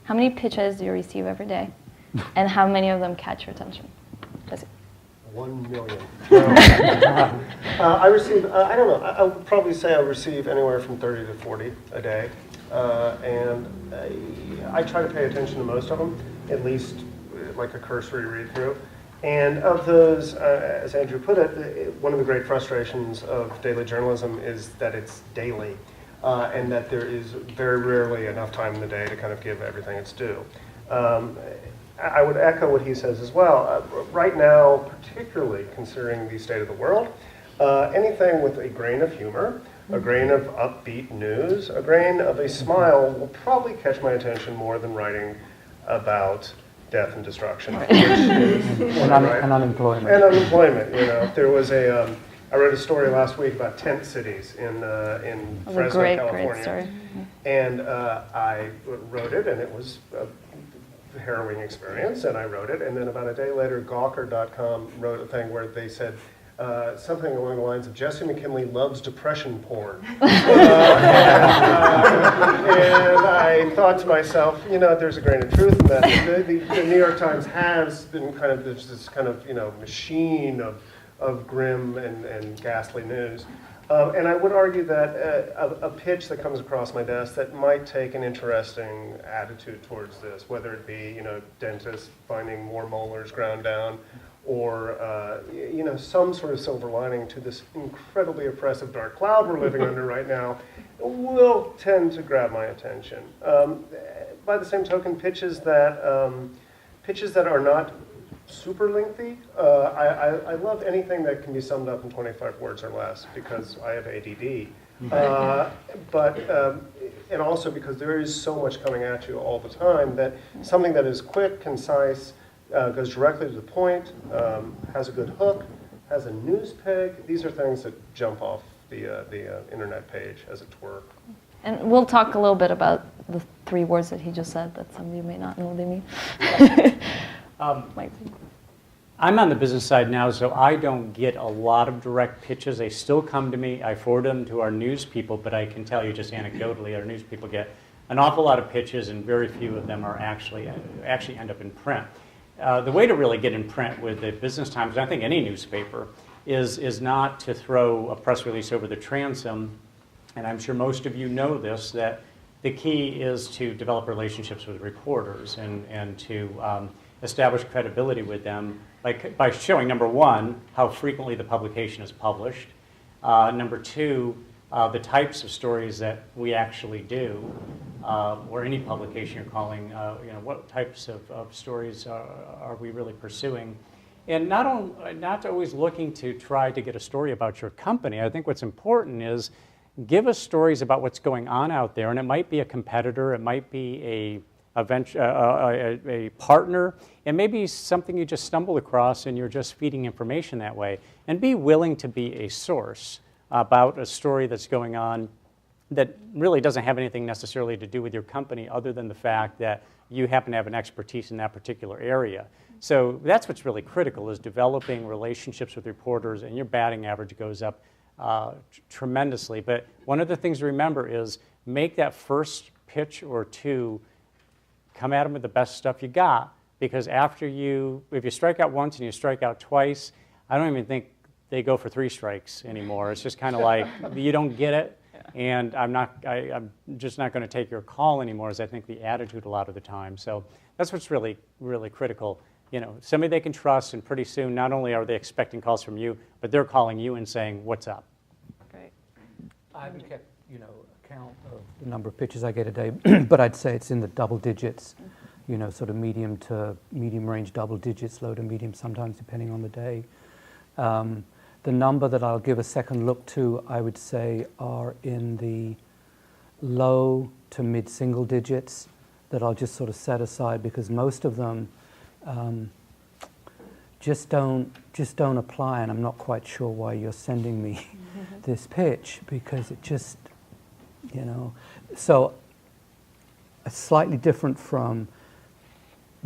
How many pitches do you receive every day? And how many of them catch your attention? 1 million. I receive, I don't know, I would probably say I receive anywhere from 30 to 40 a day. And I try to pay attention to most of them, at least like a cursory read through. And of those, as Andrew put it, one of the great frustrations of daily journalism is that it's daily, and that there is very rarely enough time in the day to kind of give everything its due. I would echo what he says as well. Right now, particularly considering the state of the world, anything with a grain of humor, a grain of upbeat news, a grain of a smile will probably catch my attention more than writing about death and destruction. And unemployment. And unemployment, you know. There was a, I read a story last week about tent cities in Fresno, California. Great story. And I wrote it, and it was a harrowing experience, and I wrote it, and then about a day later, Gawker.com wrote a thing where they said something along the lines of Jesse McKinley loves depression porn. And I thought to myself, you know, there's a grain of truth in that. The New York Times has been kind of this kind of, you know, machine of grim and ghastly news. And I would argue that a pitch that comes across my desk that might take an interesting attitude towards this, whether it be, you know, dentists finding more molars ground down, or you know, some sort of silver lining to this incredibly oppressive dark cloud we're living under right now, will tend to grab my attention. By the same token, pitches that are not super lengthy. I love anything that can be summed up in 25 words or less because I have ADD. And also because there is so much coming at you all the time that something that is quick, concise, goes directly to the point, has a good hook, has a news peg. These are things that jump off the internet page, as it were. And we'll talk a little bit about the 3 words that he just said that some of you may not know what they mean. I'm on the business side now, so I don't get a lot of direct pitches. They still come to me. I forward them to our news people, but I can tell you just anecdotally, our news people get an awful lot of pitches, and very few of them are actually end up in print. The way to really get in print with the Business Times, and I think any newspaper, is not to throw a press release over the transom. And I'm sure most of you know this, that the key is to develop relationships with reporters and to establish credibility with them by showing, number one, how frequently the publication is published, number two, the types of stories that we actually do, or any publication you're calling, you know, what types of stories are we really pursuing, and not always looking to try to get a story about your company. I think what's important is give us stories about what's going on out there, and it might be a competitor, it might be a partner, and maybe something you just stumbled across and you're just feeding information that way. And be willing to be a source about a story that's going on that really doesn't have anything necessarily to do with your company other than the fact that you happen to have an expertise in that particular area. So that's what's really critical, is developing relationships with reporters, and your batting average goes up tremendously. But one of the things to remember is make that first pitch or two, come at them with the best stuff you got, because if you strike out once and you strike out twice, I don't even think they go for 3 strikes anymore. It's just kind of like, you don't get it, and I'm just not going to take your call anymore, is I think the attitude a lot of the time. So that's what's really, really critical. You know, somebody they can trust, and pretty soon not only are they expecting calls from you, but they're calling you and saying, what's up? Great. I haven't kept, count of the number of pitches I get a day, but I'd say it's in the double digits, sort of medium to medium range double digits, low to medium sometimes depending on the day. The number that I'll give a second look to, I would say, are in the low to mid single digits that I'll just sort of set aside, because most of them just don't apply, and I'm not quite sure why you're sending me this pitch, because it just, so it's slightly different from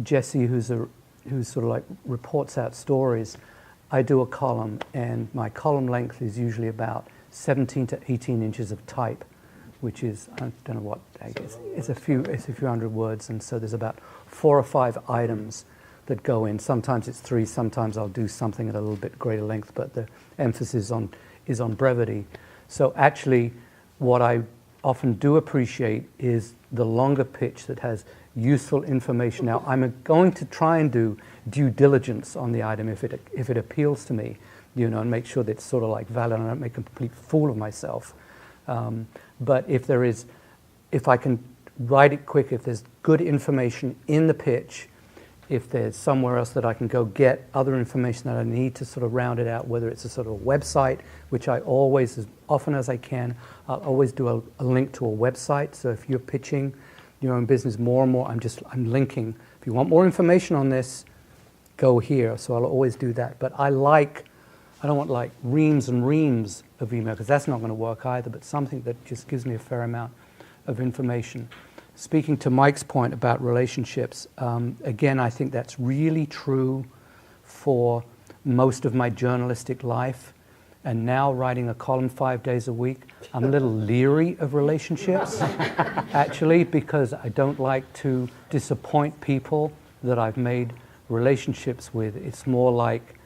Jesse, who's sort of like reports out stories. I do a column, and my column length is usually about 17 to 18 inches of type, which is, I don't know what, it's a few hundred words, and so there's about 4 or 5 items that go in. Sometimes it's 3, sometimes I'll do something at a little bit greater length, but the emphasis is on brevity. So actually, what I often do appreciate is the longer pitch that has useful information. Now, I'm going to try and do due diligence on the item if it appeals to me, you know, and make sure that it's sort of like valid and I don't make a complete fool of myself. But if I can write it quick, if there's good information in the pitch, if there's somewhere else that I can go get other information that I need to sort of round it out, whether it's a sort of website, which I always, as often as I can, I'll always do a link to a website. So if you're pitching your own business more and more, I'm linking. If you want more information on this, go here. So I'll always do that. But I don't want like reams and reams of email, because that's not going to work either, but something that just gives me a fair amount of information. Speaking to Mike's point about relationships, again, I think that's really true for most of my journalistic life. And now writing a column 5 days a week, I'm a little leery of relationships, actually, because I don't like to disappoint people that I've made relationships with. It's more like,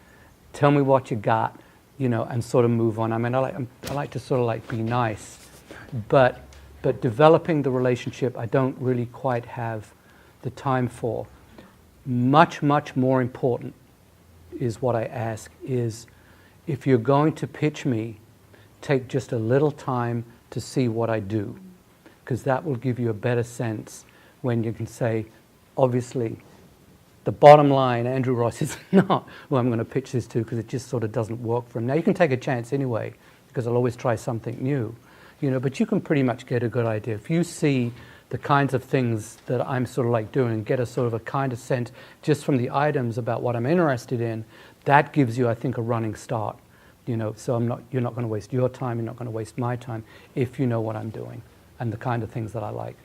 tell me what you got, you know, and sort of move on. I mean, I like to sort of like be nice, but developing the relationship, I don't really quite have the time for. Much, much more important is what I ask is, if you're going to pitch me, take just a little time to see what I do, because that will give you a better sense when you can say, obviously, the bottom line, Andrew Ross is not who I'm going to pitch this to, because it just sort of doesn't work for him. Now, you can take a chance anyway, because I'll always try something new. You know, but you can pretty much get a good idea. If you see the kinds of things that I'm sort of like doing and get a sort of a kind of sense just from the items about what I'm interested in, that gives you, I think, a running start. You know, so you're not going to waste your time, you're not going to waste my time if you know what I'm doing and the kind of things that I like.